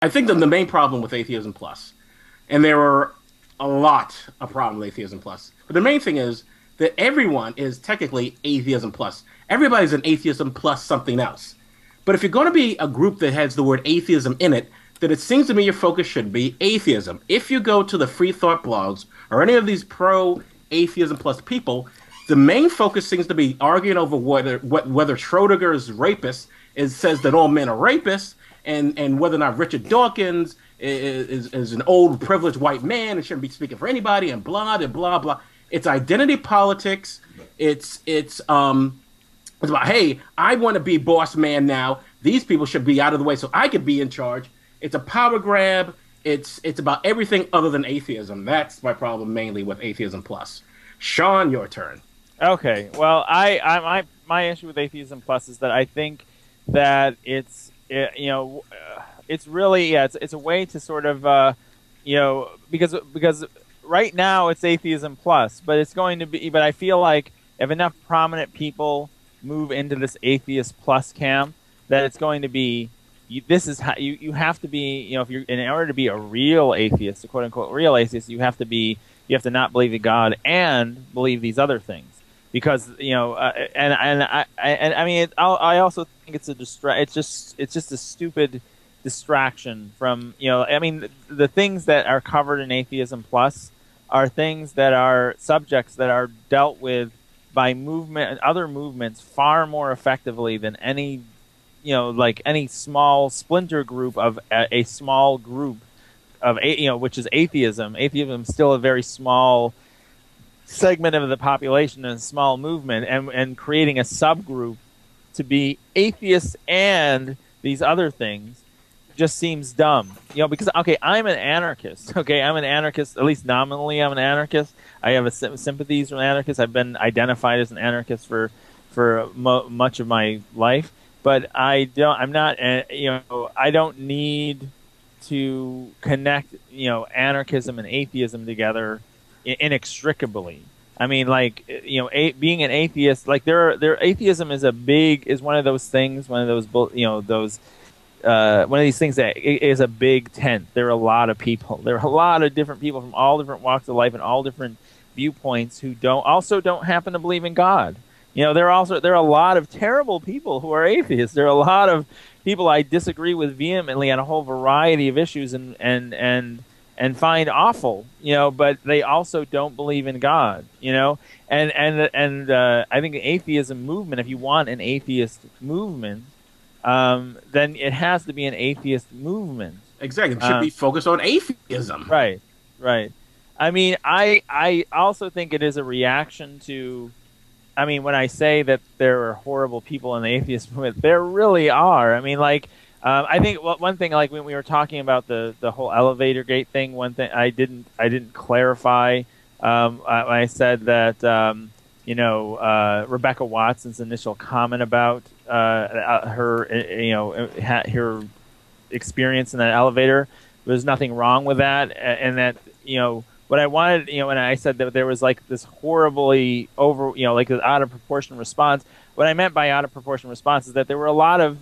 I think the main problem with Atheism Plus, and there are a lot of problems with Atheism Plus, but the main thing is that everyone is technically Atheism Plus. Everybody's an Atheism Plus something else. But if you're going to be a group that has the word atheism in it, then it seems to me your focus should be atheism. If you go to the free thought blogs or any of these pro atheism plus people, the main focus seems to be arguing over whether Schrodinger's rapist says that all men are rapists, and whether or not Richard Dawkins is an old privileged white man and shouldn't be speaking for anybody, and blah and blah blah. It's identity politics. It's about, hey, I want to be boss man now. These people should be out of the way so I could be in charge. It's a power grab. It's about everything other than atheism. That's my problem mainly with Atheism Plus. Shawn, your turn. Okay. Well, my issue with Atheism Plus is that I think that it's really it's a way to sort of because right now it's Atheism Plus, but it's going to be. But I feel like if enough prominent people move into this Atheist Plus camp, that it's going to be, this is how you have to be, if you're, in order to be a real atheist, a quote unquote real atheist, you have to not believe in God and believe these other things, because I mean I also think it's it's just a stupid distraction from, I mean, the things that are covered in Atheism Plus are things that are subjects that are dealt with by other movements far more effectively than any, like any small splinter group of a small group of, which is atheism. Atheism is still a very small segment of the population and a small movement, and creating a subgroup to be atheists and these other things just seems dumb. Because, okay, I'm an anarchist. Okay, I'm an anarchist, at least nominally I'm an anarchist. I have sympathies from anarchists. I've been identified as an anarchist for much of my life. But I don't need to connect, anarchism and atheism together inextricably. I mean, like, being an atheist, like atheism is one of those things, one of these things that is a big tent. There are a lot of people. There are a lot of different people from all different walks of life and all different viewpoints who don't happen to believe in God. There are a lot of terrible people who are atheists. There are a lot of people I disagree with vehemently on a whole variety of issues and find awful. But they also don't believe in God. And I think the atheism movement, if you want an atheist movement, then it has to be an atheist movement. Exactly. It should be focused on atheism. Right. I mean, I also think it is a reaction to, I mean, when I say that there are horrible people in the atheist movement, there really are. I mean, like, I think one thing, like when we were talking about the whole elevator gate thing, one thing I didn't clarify when I said that, Rebecca Watson's initial comment about her experience in that elevator, there's nothing wrong with that, and that what I wanted, when I said that there was like this horribly like an out of proportion response, what I meant by out of proportion response is that there were a lot of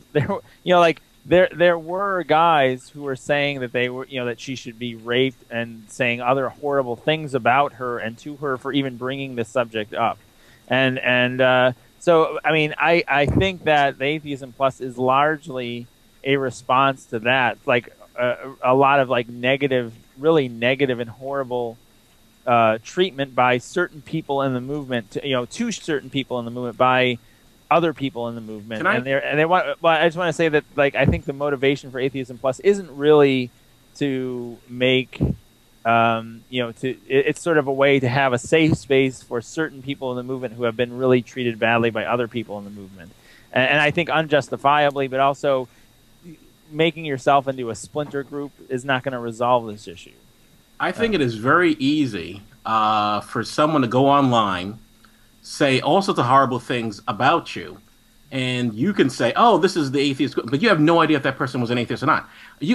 there were guys who were saying that they were that she should be raped and saying other horrible things about her and to her for even bringing this subject up. So, I mean, I think that the Atheism Plus is largely a response to that, like a lot of like really negative and horrible treatment by certain people in the movement, to certain people in the movement by other people in the movement. I just want to say that, like, I think the motivation for Atheism Plus isn't really to make it's sort of a way to have a safe space for certain people in the movement who have been really treated badly by other people in the movement, and I think unjustifiably, but also making yourself into a splinter group is not going to resolve this issue. I think it is very easy for someone to go online, say all sorts of horrible things about you, and you can say, "Oh, this is the atheist," but you have no idea if that person was an atheist or not.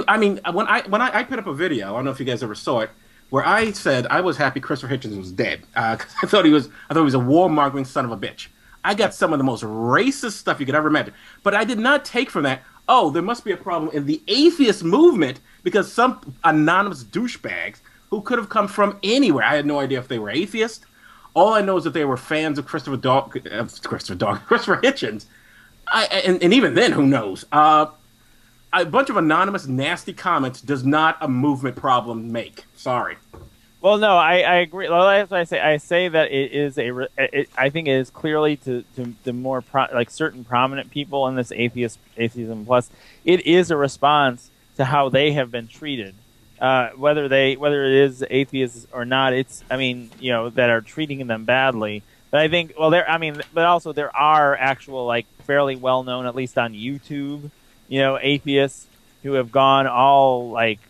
I mean, when I put up a video, I don't know if you guys ever saw it, where I said I was happy Christopher Hitchens was dead because I thought he was a warmongering son of a bitch. I got some of the most racist stuff you could ever imagine, but I did not take from that, oh, there must be a problem in the atheist movement because some anonymous douchebags who could have come from anywhere. I had no idea if they were atheist. All I know is that they were fans of Christopher Hitchens. And even then, who knows? A bunch of anonymous, nasty comments does not a movement problem make. Sorry. Well, no, I agree. Well, that's what I say. I say that it is I think it is clearly to the more like certain prominent people in this atheism plus. It is a response to how they have been treated, whether it is atheists or not. It's that are treating them badly. But I think but also there are actual like fairly well known, at least on YouTube, atheists who have gone all like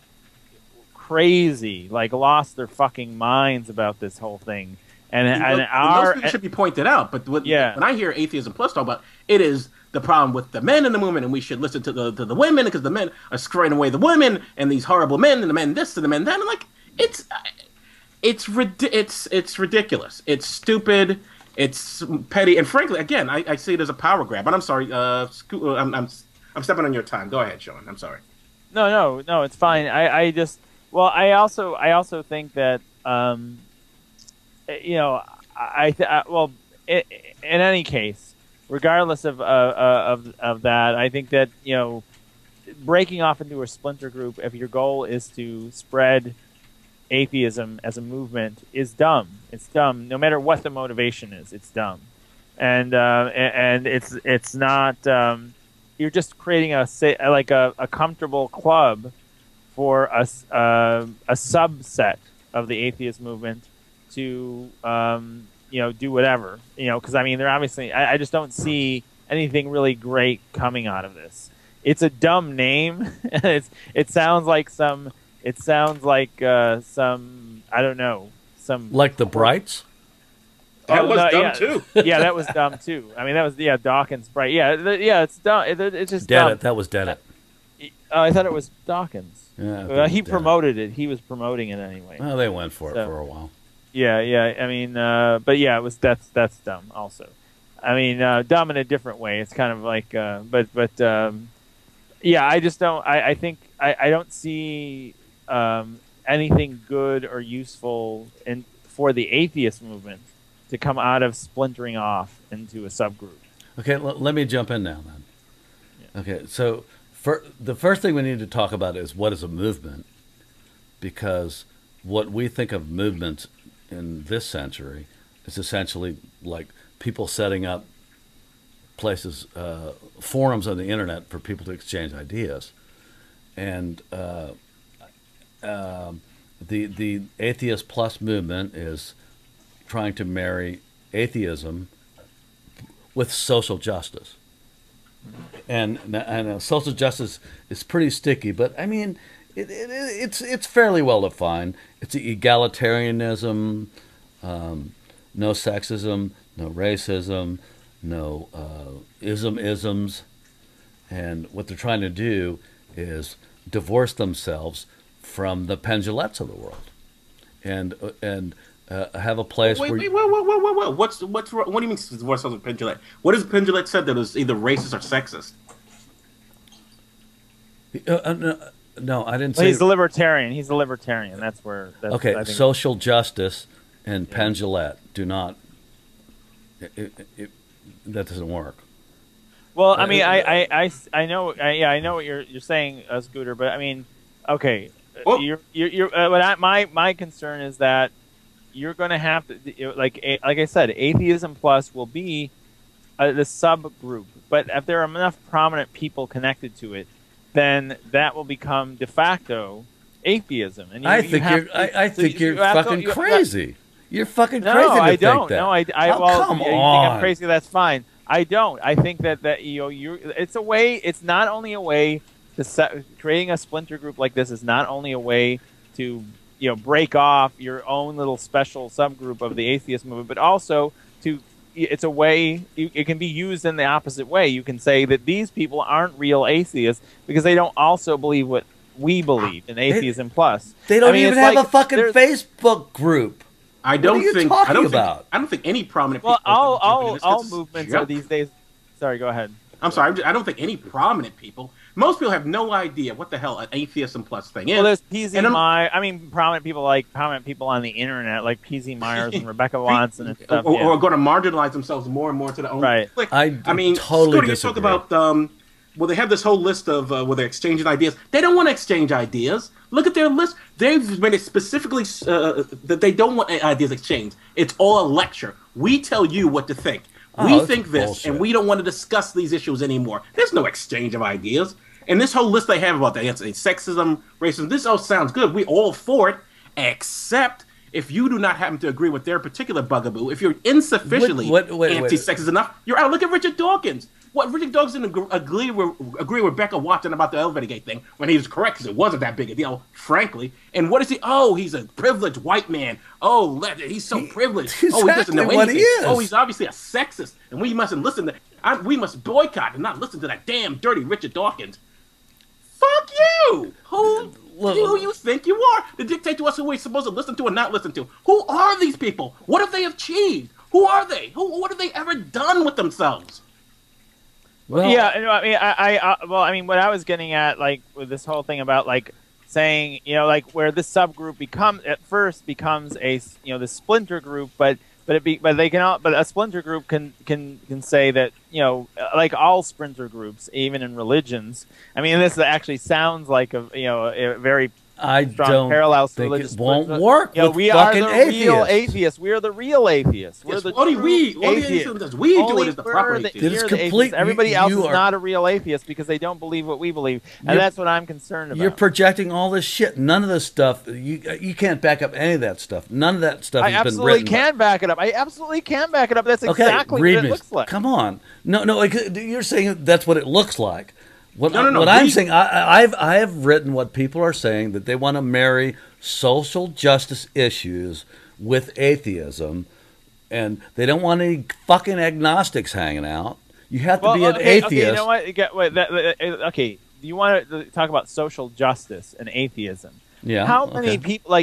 crazy, like lost their fucking minds about this whole thing, and those things should be pointed out. But when I hear Atheism Plus talk about it, is the problem with the men in the movement, and we should listen to the women because the men are screwing away the women, and these horrible men, and the men this and the men that. And like it's ridiculous. It's stupid. It's petty, and frankly, again, I see it as a power grab. But I'm sorry, I'm stepping on your time. Go ahead, Shawn. I'm sorry. No, it's fine. I also think that in any case, regardless of that, I think that breaking off into a splinter group, if your goal is to spread atheism as a movement, is dumb. It's dumb, no matter what the motivation is. It's dumb, and it's not. You're just creating a comfortable club for a subset of the atheist movement to do whatever, because they're obviously, I just don't see anything really great coming out of this. It's a dumb name. It sounds like some I don't know, some like the Brights. That was dumb too. Yeah, that was dumb too. That was Dawkins Bright. It's dumb. It's just dumb. Dennett. That was Dennett. I thought it was Dawkins. Yeah, he promoted it. He was promoting it anyway. Well, they went for it for a while. Yeah. But yeah, that's dumb. Also, dumb in a different way. It's kind of like, I just don't. I think I don't see anything good or useful for the atheist movement to come out of splintering off into a subgroup. Okay, let me jump in now then. Yeah. Okay, so the first thing we need to talk about is what is a movement, because what we think of movements in this century is essentially like people setting up places, forums on the internet for people to exchange ideas. And the Atheist Plus movement is trying to marry atheism with social justice. And social justice is pretty sticky, but it's fairly well defined. It's egalitarianism, no sexism, no racism, no isms, and what they're trying to do is divorce themselves from the Pendulettes of the world, and have a place where. Wait! What's wrong? What do you mean divorce from the Pendulette? What has Pendulette said that was either racist or sexist? No, I didn't say. Well, he's a libertarian. He's a libertarian. That's where. Okay, social justice and Pendulette do not. That doesn't work. Well, I know. I know what you're saying, Scooter. But okay. Oh. My concern is that you're going to have to, like I said, Atheism Plus will be the subgroup. But if there are enough prominent people connected to it, then that will become de facto atheism. And I think you're fucking crazy. You're fucking crazy to think that. No, I don't. Come on. You think I'm crazy? That's fine. I don't. I think that it's a way. It's not only a way to creating a splinter group like this is not only a way to break off your own little special subgroup of the atheist movement, but also it's a way it can be used in the opposite way. You can say that these people aren't real atheists because they don't also believe what we believe in Atheism Plus. They don't even have a fucking Facebook group. I don't think any prominent people. Well, all movements are these days. Sorry, go ahead. I'm sorry. I don't think any prominent people Most people have no idea what the hell an Atheism Plus thing is. Well, there's PZ Myers. I mean, prominent people on the internet, like PZ Myers and Rebecca Watson and stuff, or are going to marginalize themselves more and more to their own. Right. I mean, totally Scooter, you talk about well, they have this whole list of where they're exchanging ideas. They don't want to exchange ideas. Look at their list. They've made it specifically that they don't want ideas exchanged. It's all a lecture. We tell you what to think. We think this, bullshit. And we don't want to discuss these issues anymore. There's no exchange of ideas. And this whole list they have about that, sexism, racism, this all sounds good. We all for it, except if you do not happen to agree with their particular bugaboo, if you're insufficiently anti-sexist enough, you're out. Look at Richard Dawkins. What, Richard Dawkins didn't agree with Becca Watson about the elevator gate thing when he was correct, because it wasn't that big a deal, frankly. And what is he? Oh, he's a privileged white man. Oh, he's so privileged. Exactly he doesn't know anything. He is. Oh, he's obviously a sexist, and we mustn't listen to. We must boycott and not listen to that damn dirty Richard Dawkins. Fuck you! Who you think you are to dictate to us who we're supposed to listen to and not listen to? Who are these people? What have they achieved? Who are they? What have they ever done with themselves? Well, yeah, I mean, what I was getting at, like, with this whole thing about, like, saying, like, where this subgroup becomes a, the splinter group, but a splinter group can say that, like all splinter groups, even in religions. I mean, this actually sounds like a very strong parallels to religious. It won't work. We are the real atheists. We are the real atheists. We're the atheists. We do it as the proper atheists. Everybody else is not a real atheist because they don't believe what we believe, and that's what I'm concerned about. You're projecting all this shit. None of this stuff. You can't back up any of that stuff. None of that stuff has been written. I absolutely can back it up. That's exactly what it looks like. Come on. No. You're saying that's what it looks like. What I'm saying, I have written what people are saying, that they want to marry social justice issues with atheism, and they don't want any fucking agnostics hanging out. You have to be an atheist. Okay, you know what? Okay, you want to talk about social justice and atheism. Yeah. How many people,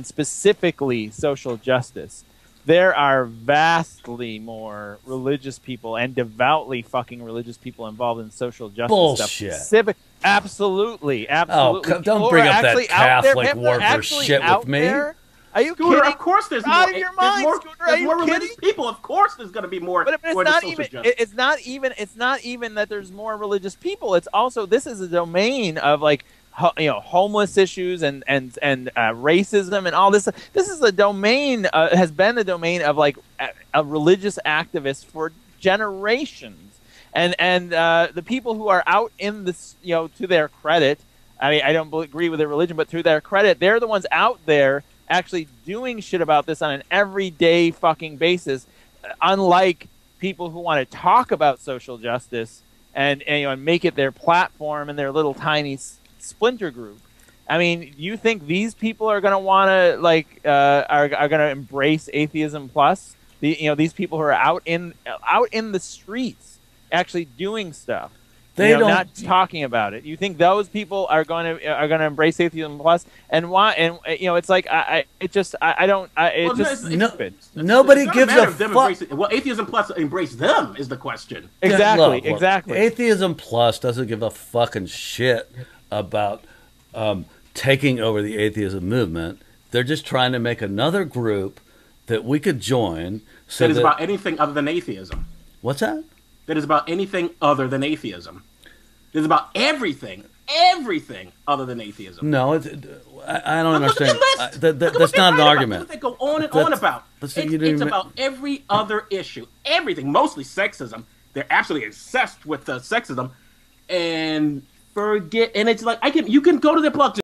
specifically social justice? There are vastly more religious people and devoutly fucking religious people involved in social justice Bullshit. stuff. Absolutely. Oh, don't bring up that Catholic warfare shit with me. Are you Scooter, kidding? Of course there's more. Out of your mind, Scooter. Are you more kidding? religious people. Of course there's going to be more. But it's not even that there's more religious people. It's also, this is a domain of, like, homeless issues and racism and all this. This is a domain, has been the domain of, like, a religious activist for generations. And the people who are out in this, to their credit, I mean, I don't agree with their religion, but to their credit, they're the ones out there actually doing shit about this on an everyday fucking basis, unlike people who want to talk about social justice and make it their platform and their little tiny splinter group. I mean, you think these people are going to want to are going to embrace Atheism Plus? These people who are out in the streets actually doing stuff. They don't, not talking about it. You think those people are going to embrace Atheism Plus? And why? And it's like it's just stupid. Nobody gives a fuck. Well, Atheism Plus embrace them is the question. Exactly. Look, exactly. Atheism Plus doesn't give a fucking shit about taking over the atheism movement. They're just trying to make another group that we could join. So that is about anything other than atheism. What's that? That is about anything other than atheism. It is about everything other than atheism. No, I don't understand. That's not an argument. They go on and on about. It's about every other issue. Everything, mostly sexism. They're absolutely obsessed with sexism, and it's like you can go to their blog.